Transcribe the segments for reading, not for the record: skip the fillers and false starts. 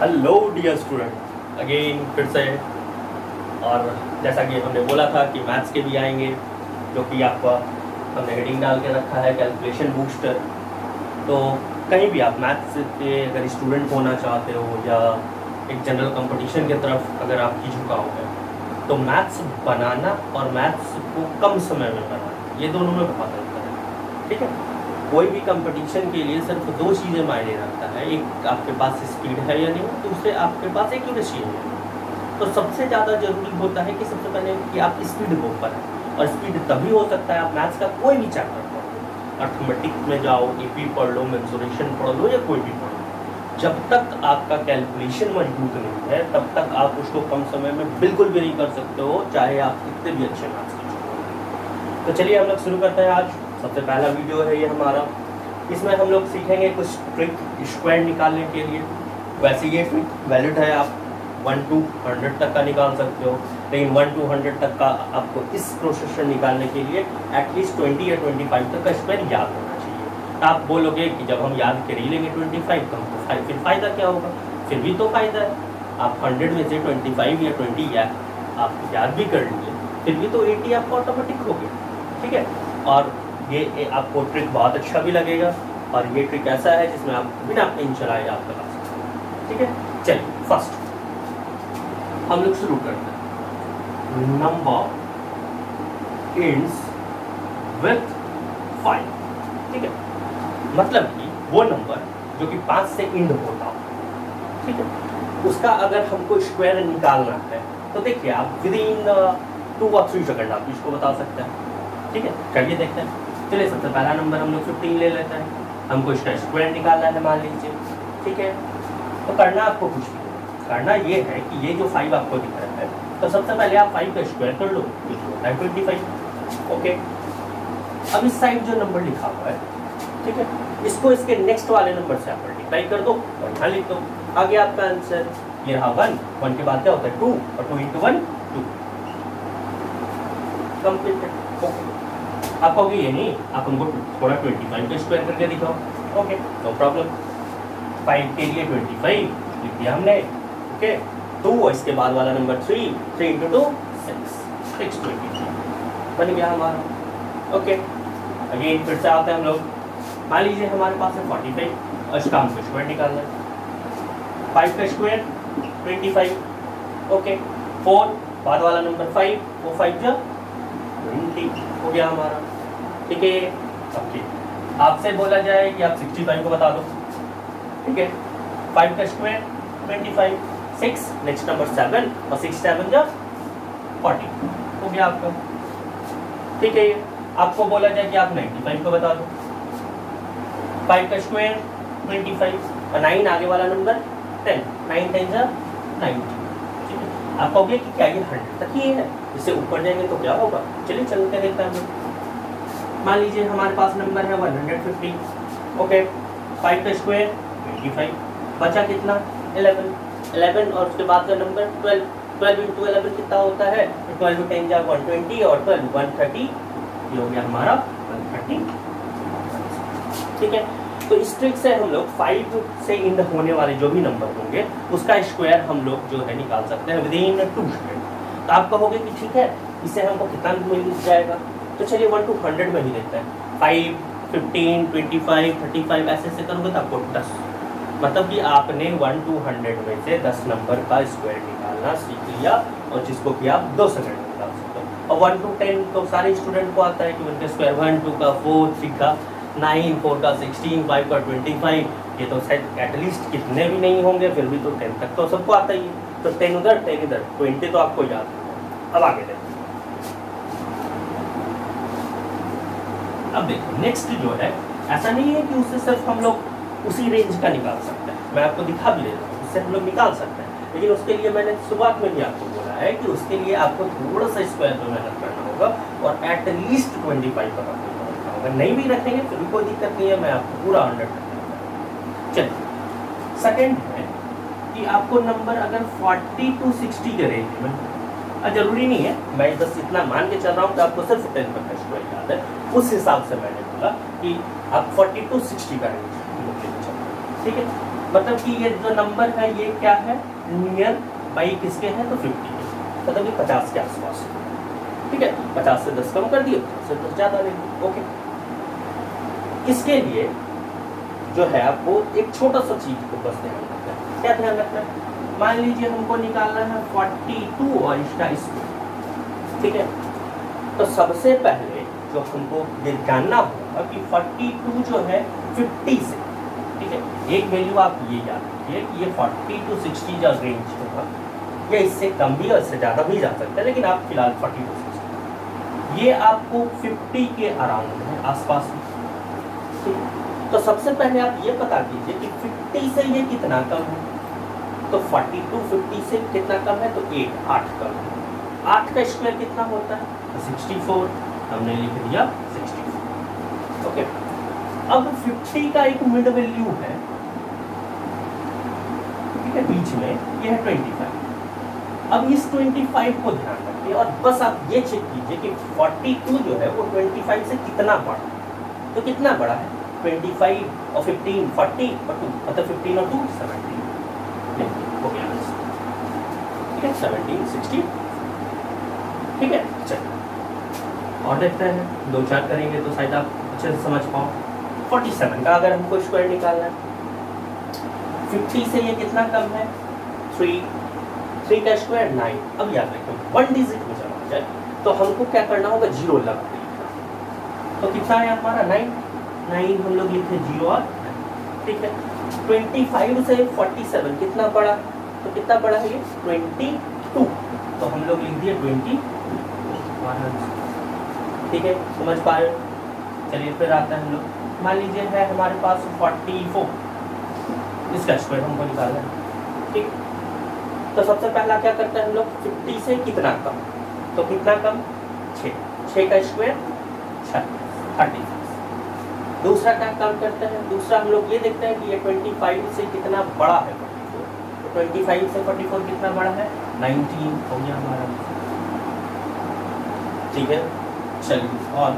Hello dear student, again फिर से। और जैसा कि हमने बोला था कि मैथ्स के भी आएंगे, जो कि आपका हमने हेडिंग डाल के रखा है कैलकुलेशन बूस्टर। तो कहीं भी आप मैथ्स के अगर स्टूडेंट होना चाहते हो या एक जनरल कंपटीशन की तरफ अगर आपकी झुकाव है, तो मैथ्स बनाना और मैथ्स को कम समय में बनाना, ये दोनों में बहुत अंतर है। ठीक है, कोई भी कंपटीशन के लिए सिर्फ दो चीज़ें मायने रखता है, एक आपके पास स्पीड है या नहीं, दूसरे आपके पास एक्यूरेसी है। तो सबसे ज़्यादा जरूरी होता है कि सबसे पहले कि आप स्पीड को पढ़ें, और स्पीड तभी हो सकता है आप मैथ्स का कोई भी चैप्टर पढ़ो, अर्थमेटिक में जाओ, एपी पढ़ लो, मेंसुरेशन पढ़ लो या कोई भी पढ़ लो, जब तक आपका कैलकुलेशन मजबूत नहीं है तब तक आप उसको कम समय में बिल्कुल भी नहीं कर सकते हो, चाहे आप कितने भी अच्छे मैथ्स के हो। तो चलिए हम लोग शुरू करते हैं। आज सबसे पहला वीडियो है ये हमारा। इसमें हम लोग सीखेंगे कुछ ट्रिक स्क्वायर निकालने के लिए। वैसे ये ट्रिक वैलिड है, आप 1 to 100 तक का निकाल सकते हो, लेकिन 1 to 100 तक का आपको इस प्रोसेस से निकालने के लिए एटलीस्ट 20 या 25 तक का स्क्वायर याद होना चाहिए। तो आप बोलोगे कि जब हम याद कर ही लेंगे 25 तो हमको फिर फ़ायदा क्या होगा? फिर भी तो फ़ायदा है। आप 100 में से 25 या 20 या आप याद भी कर लीजिए, फिर भी तो 80 आपको ऑटोमेटिक हो गया। ठीक है, और ये आपको ट्रिक बहुत अच्छा भी लगेगा, और ये ट्रिक ऐसा है जिसमें आप बिना पेन चलाए याद करा सकते हैं। ठीक है, चलिए फर्स्ट हम लोग शुरू करते हैं। Number ends with 5। ठीक है, मतलब कि वो नंबर जो कि 5 से एंड होता हो, ठीक है, उसका अगर हमको स्क्वायर निकालना है तो देखिए आप विद इन 2 और 3 सेकंड आप इसको बता सकते हैं। ठीक है, चलिए देखते हैं। चलिए सबसे पहला नंबर हम लोग 15 ले लेते हैं, हमको इसका स्क्वायर निकालना है मान लीजिए। ठीक है, तो करना आपको कुछ नहीं है, करना ये है कि ये जो 5 आपको दिख रहा है, तो सबसे पहले आप 5 का स्क्वायर कर लो, कुछ होता है 25। ओके, अब इस साइड जो नंबर लिखा हुआ है, ठीक है, इसको इसके नेक्स्ट वाले नंबर से आप मल्टीप्लाई कर दो और यहाँ लिख दो, आ गया आपका आंसर। ये रहा 1 के बाद क्या होता है 2, और 2 into 1 2 कंप्लीटेड। ओके, आप कहोगे ये नहीं, आप हमको थोड़ा 25 का स्क्वायर करके दिखाओ। Okay, no problem. 5 के लिए 25 लिख दिया हमने। ओके, 2 और इसके बाद वाला नंबर 3 into 2 625 बन गया हमारा। ओके, अगेन फिर से आते हैं हम लोग। मान लीजिए हमारे पास है 45 और इसका हमको स्क्वायर निकालना है। 5 का स्क्वायर 25। ओके, 4 बाद वाला नंबर 5, वो 5 जा 20 हो गया हमारा। ठीक है, ओके, आपसे बोला जाए कि आप 65 को बता दो। ठीक है, 5 का स्क्वायर 25, 6 नेक्स्ट नंबर 7 और 6 7 जा 40 हो गया आपका। ठीक है, आपको बोला जाए कि आप 95 को बता दो। 5 का स्क्वायर 25 और 9 आगे वाला नंबर 10, 9 10 जा 90। ठीक है, आप कहोगे कि क्या ये 100 तक ही है, इससे ऊपर जाएंगे तो क्या होगा? चलिए चलते देखते हैं हम। मान लीजिए हमारे पास नंबर है 150। ओके, 5 का स्क्वायर 25, बचा कितना 11 और उसके बाद का नंबर 12 into 11 कितना होता है? 12 10 जा 120 और 12 130, ये हो गया हमारा 130। ठीक है, तो इस ट्रिक से हम लोग 5 से एंड होने वाले जो भी नंबर होंगे उसका स्क्वायर हम लोग जो है निकाल सकते हैं विद इन 2 सेकंड। तो आप कहोगे कि ठीक है, इससे हमको कितना मिल जाएगा? तो चलिए 1 to 100 में ही देखते हैं। 5 15 25 35 ऐसे करोगे तो आपको 10, मतलब कि आपने 1 to 100 में से 10 नंबर का स्क्वायर निकालना सीख लिया, और जिसको कि आप 2 सेकंड में निकाल सकते हो। और 1 to 10 तो सारे स्टूडेंट को आता है कि उनके स्क्वायर 1 2 का 4 3 का 9 4 का 16 5 का 25, ये तो शायद एटलीस्ट कितने भी नहीं होंगे, फिर भी तो 10 तक तो सबको आता ही है। तो 10 उधर 10 इधर, 20 तो आपको याद है। अब आगे देखो, अब देखो नेक्स्ट जो है, ऐसा नहीं है कि उससे सिर्फ हम लोग उसी रेंज का निकाल सकते हैं, मैं आपको दिखा भी देता हूँ, उससे हम लोग निकाल सकते हैं, लेकिन उसके लिए मैंने शुरुआत में भी आपको बोला है कि उसके लिए आपको थोड़ा सा स्क्वायर पर मेहनत करना होगा और एटलीस्ट 25 का रखना होगा। नहीं भी रखेंगे फिर भी कोई दिक्कत नहीं है, मैं आपको पूरा 100 रखूँगा। चलिए, सेकेंड है कि आपको नंबर अगर 40 to 60 के रेंज में, जरूरी नहीं है, मैं बस इतना मान के चल रहा हूँ कि आपको सिर्फ 10 तक का स्क्वायर याद है, उस हिसाब से मैंने बोला कि आप 40 to 60 का रेंज लेके चलो। ठीक है, मतलब कि ये जो नंबर है ये क्या है, नियर बाई किसके है, तो 50 है, मतलब कि 50 के आसपास। ठीक है, 50 से 10 कम कर दिए, 50 से 10 ज़्यादा ले ली। ओके, इसके लिए जो है आपको एक छोटा सा चीज को बस ध्यान रखना है। क्या ध्यान रखना है, मान लीजिए हमको निकालना है 42 और इसका स्क्वायर। ठीक है, तो सबसे पहले जो हमको ये जानना होगा कि 42 जो है 50 से, ठीक है, एक वैल्यू आप ये याद रखिए कि ये 40 to 60 जो रेंज होगा, या इससे कम भी और इससे ज़्यादा भी जा सकता है, लेकिन आप फिलहाल 40 to 60, ये आपको 50 के अराउंड है, आसपास में। ठीक है, तो सबसे पहले आप ये पता कीजिए कि 50 से ये कितना कम है, तो 42 50 से कितना कम है, तो 8 कम है। 8 का स्क्वायर कितना होता है, तो 64, हमने लिख दिया 64। ओके, अब 50 का एक मिड वैल्यू है, ठीक है, बीच में ये है 25। अब इस 25 को ध्यान रखिए और बस आप ये चेक कीजिए कि 42 जो है वो 25 से कितना बड़ा है। तो कितना बड़ा है, 25 और 15 40 और 2, मतलब 15 और 2 17, हो गया, ठीक है, 17 60। ठीक है, चलिए और देखते हैं, 2-4 करेंगे तो शायद आप अच्छे से समझ पाओ। 47 का अगर हमको स्क्वायर निकालना है, 50 से ये कितना कम है, 3 का स्क्वायर 9। अब याद रखें 1 डिजिट में जब आ जाए तो हमको क्या करना होगा, 0 लगा देना। तो कितना है हमारा 9 हम लोग लिखे 0 और 9। ठीक है, 25 से 47 कितना बड़ा, तो कितना बड़ा है ये 22, तो हम लोग लिख दिए 20। ठीक है, समझ पा रहे हो। चलिए फिर आता है हम लोग, मान लीजिए है हमारे पास 44, इसका स्क्वायर हमको निकालना है। ठीक, तो सबसे पहला क्या करते हैं हम लोग, 50 से कितना कम, तो कितना कम 6 का स्क्वायर 36। दूसरा क्या काम करते हैं, दूसरा हम लोग ये देखते हैं कि ये 25 से कितना बड़ा है 44, तो 25 से 44 कितना बड़ा है 19, हो गया हमारा। ठीक है, चलिए और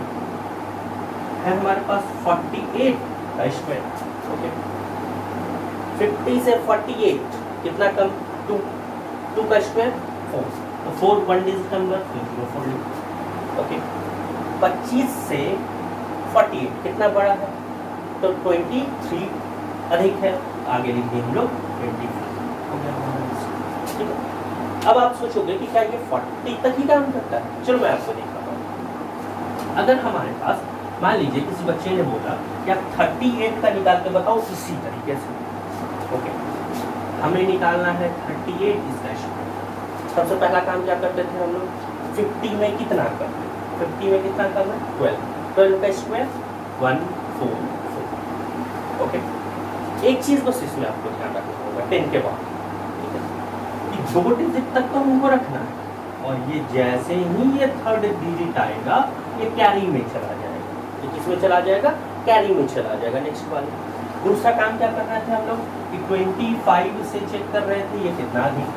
है हमारे पास 48 का स्क्वायर। ओके, 50 से 48 कितना कम, 2 का स्क्वायर 4, तो 4 1 डिजिट नंबर, 4। ओके, 25 से 48 कितना बड़ा है, तो 23 अधिक है, आगे लिख दिए हम लोग 25। ठीक है, अब आप सोचोगे कि क्या ये 40 तक ही काम करता है। चलो मैं आपको दिखाता हूँ। अगर हमारे पास मान लीजिए किसी बच्चे ने बोला कि आप 38 का निकाल के बताओ इसी तरीके से। ओके, हमें निकालना है 38 इसका स्क्वायर। सबसे पहला काम क्या करते थे हम लोग, 50 में कितना कम है, 50 में कितना कम है 12 का स्क्वायर 144। ओके, एक चीज बस इसमें आपको ध्यान रखना होगा 10 के बाद, ठीक है, 2 डिजिट तक तो हमको रखना है, और ये जैसे ही ये 3rd डिजिट आएगा ये कैरी में चला जाएगा। ये किसमें चला जाएगा, कैरी में चला जाएगा। नेक्स्ट वाले, दूसरा काम क्या कर रहे थे हम लोग कि 25 से चेक कर रहे थे ये कितना अधिक,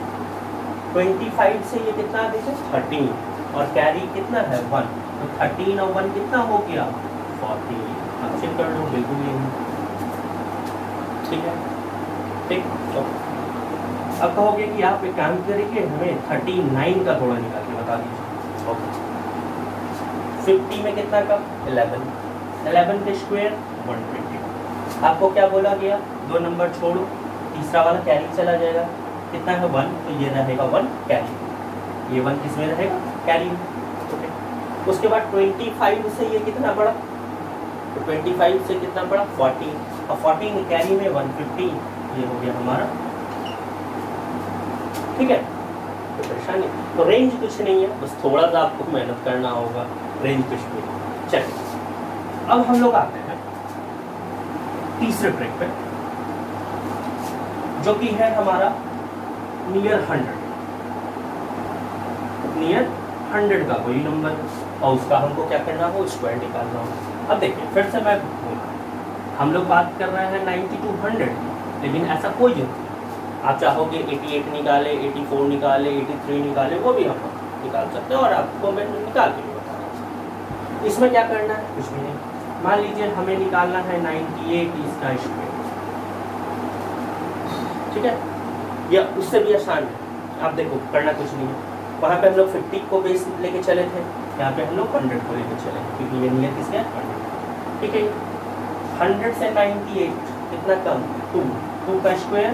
25 से ये कितना अधिक है 13, और कैरी कितना है 1, तो 13 और 1 कितना हो गया 40। अब चेक कर लो, बिल्कुल ये ठीक है। ठीक, तो अब कहोगे कि आप एक काम करेंगे, हमें 39 का थोड़ा निकाल के बता दीजिए। ओके, 50 में कितना कम 11 के स्क्वायर 120। आपको क्या बोला गया, 2 नंबर छोड़ो, तीसरा वाला कैरी चला जाएगा, कितना है 1, तो ये रहेगा 1 कैरी, ये 1 किस में रहेगा कैरी। ओके, उसके बाद 25 से ये कितना बड़ा, तो 25 से कितना बड़ा 14, और 14 कैरी में 150, ये हो गया हमारा। ठीक है, तो परेशानी, तो रेंज कुछ नहीं है, बस थोड़ा सा आपको मेहनत करना होगा, रेंज कुछ भी नहीं। चलिए अब हम लोग आते हैं तीसरे ट्रिक पे, जो कि है हमारा नियर 100 का कोई नंबर, और उसका हमको क्या करना हो, स्क्वायर निकालना हो। अब देखिए फिर से मैं हम लोग बात कर रहे हैं 90 to 100, लेकिन ऐसा कोई नहीं, आप चाहोगे 88 निकाले, 84 निकाले, 83 निकाले, वो भी हम निकाल सकते हैं, और आपको मैं निकाल के भी बता रहा हूँ। इसमें क्या करना है, कुछ भी नहीं। मान लीजिए हमें निकालना है 98 इसका स्क्वायर। ठीक है, या उससे भी आसान है। आप देखो करना कुछ नहीं है, वहाँ पे हम लोग 50 को बेस लेके चले थे, यहाँ पे हम लोग 100 को लेके चले, क्योंकि ये नियर किसका है 100। ठीक है, 100 से 98 कितना कम, 2 का स्क्वायर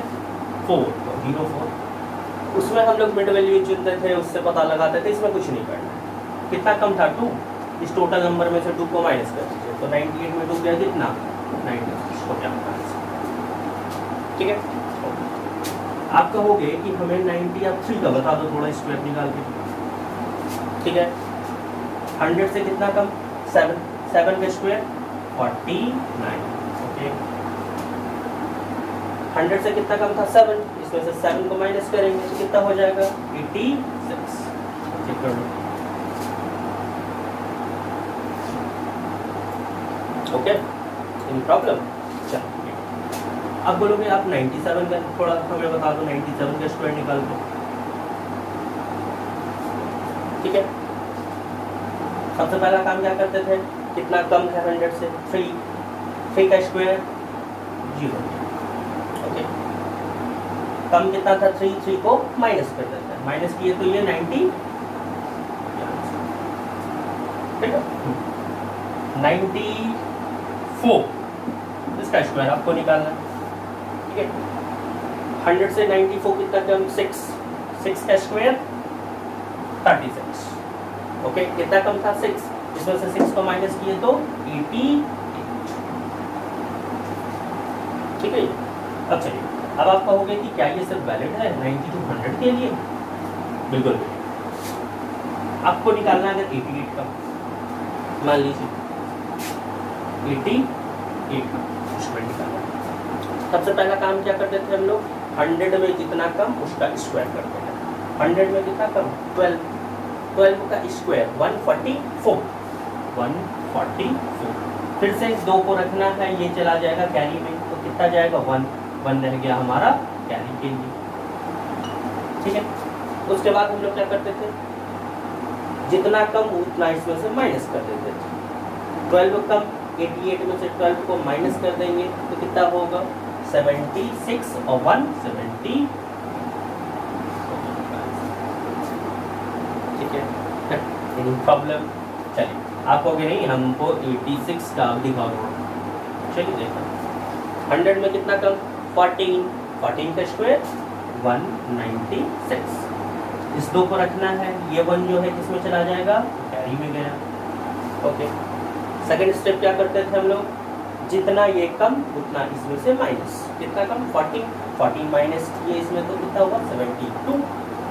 4, तो 04। उसमें हम लोग मिड वैल्यू चुनते थे, उससे पता लगाते थे, इसमें कुछ नहीं करना है। कितना कम था 2, इस टोटल नंबर में से 2 को माइनस कर दीजिए, तो 98 में 2 गया कितना 90 हो गया। ठीक है, आप कहोगे कि हमें 90 आप 3 का बता दो थोड़ा स्क्वायर निकाल के। ठीक है, 100 से कितना कम 7, 7 का स्क्वायर 49। ओके, 100 से कितना कम था 7, इसमें से 7 को माइनस करेंगे तो कितना हो जाएगा 86। चेक कर लो। Okay, any problem? चलो अब बोलोगे आप 97 का थोड़ा हमें बता दो, 97 का स्क्वायर निकाल दो। ठीक है, सबसे पहला काम क्या करते थे, कितना कम है 100 से 3 का स्क्वायर 0। ओके, कम कितना था 3 को माइनस कर देते हैं, माइनस किए तो ये 90। ठीक है, 94 इसका स्क्वायर आपको निकालना है। ठीक है, 100 से 94 कितना कम 6 का स्क्वायर 36। ओके, कितना कम था 6, इसमें से 6 को माइनस किए तो 88। ठीक है, अब चलिए, अब आप कहोगे कि क्या ये सब वैलिड है 90 to 100 के लिए? बिल्कुल नहीं। आपको निकालना अगर 88 का, मान लीजिए 88 का स्क्वायर निकालना, सबसे पहला काम क्या करते थे हम लोग, 100 में जितना कम उसका स्क्वायर करते थे। 100 में कितना कम 12 का स्क्वायर 144। फिर से 2 को रखना है, ये चला जाएगा कैरी में, तो कितना जाएगा 1 रह गया हमारा कैरी के लिए। ठीक है, उसके बाद हम लोग क्या करते थे, जितना कम उतना इसमें से माइनस कर देते थे। 12 कम, 88 में से 12 को माइनस कर देंगे तो कितना होगा 76 और 170। ठीक है, एनी प्रॉब्लम? चलिए, आप कहोगे नहीं हमको 86 का दिखाओ। चलिए देखो, 100 में कितना कम 14 का स्क्वायर 196। इस 2 को रखना है, ये 1 जो है किसमें चला जाएगा कैरी में गया। ओके, सेकंड स्टेप क्या करते थे हम लोग, जितना ये कम उतना इसमें से माइनस, कितना कम 14 माइनस किए इसमें तो कितना हुआ 72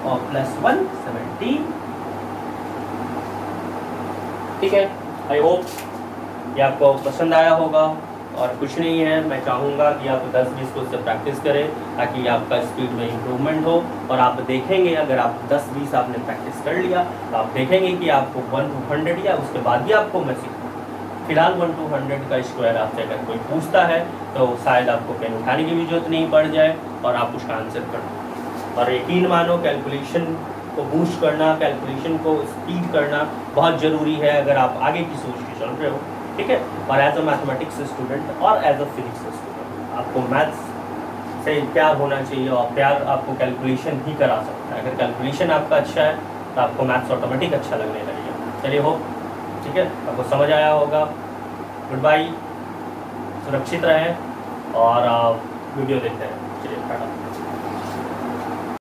और प्लस 1 70। ठीक है, आई होप ये आपको पसंद आया होगा, और कुछ नहीं है, मैं चाहूँगा कि आप 10-20 को उससे प्रैक्टिस करें ताकि आपका स्पीड में इम्प्रूवमेंट हो। और आप देखेंगे अगर आप 10-20 आपने प्रैक्टिस कर लिया तो आप देखेंगे कि आपको 1 to 100 या उसके बाद भी आपको मैं सीखूँ। फिलहाल 1 to 100 का स्क्वायर आपसे अगर कोई पूछता है तो शायद आपको पेन उठाने की भी जरूरत नहीं पड़ जाए और आप उसका आंसर कर दो। और यकीन मानो कैलकुलेशन को बूस्ट करना, कैलकुलेशन को स्पीड करना बहुत ज़रूरी है अगर आप आगे की सोच के चल रहे हो। ठीक है, और एज अ मैथमेटिक्स स्टूडेंट और एज अ फिजिक्स स्टूडेंट आपको मैथ्स से प्यार होना चाहिए, और प्यार आपको कैलकुलेशन ही करा सकता है। अगर कैलकुलेशन आपका अच्छा है तो आपको मैथ्स ऑटोमेटिक अच्छा लगने लगेगा। चलिए हो, ठीक है, आपको समझ आया होगा। गुड बाय, सुरक्षित रहें और वीडियो देखते रहें। चलिए।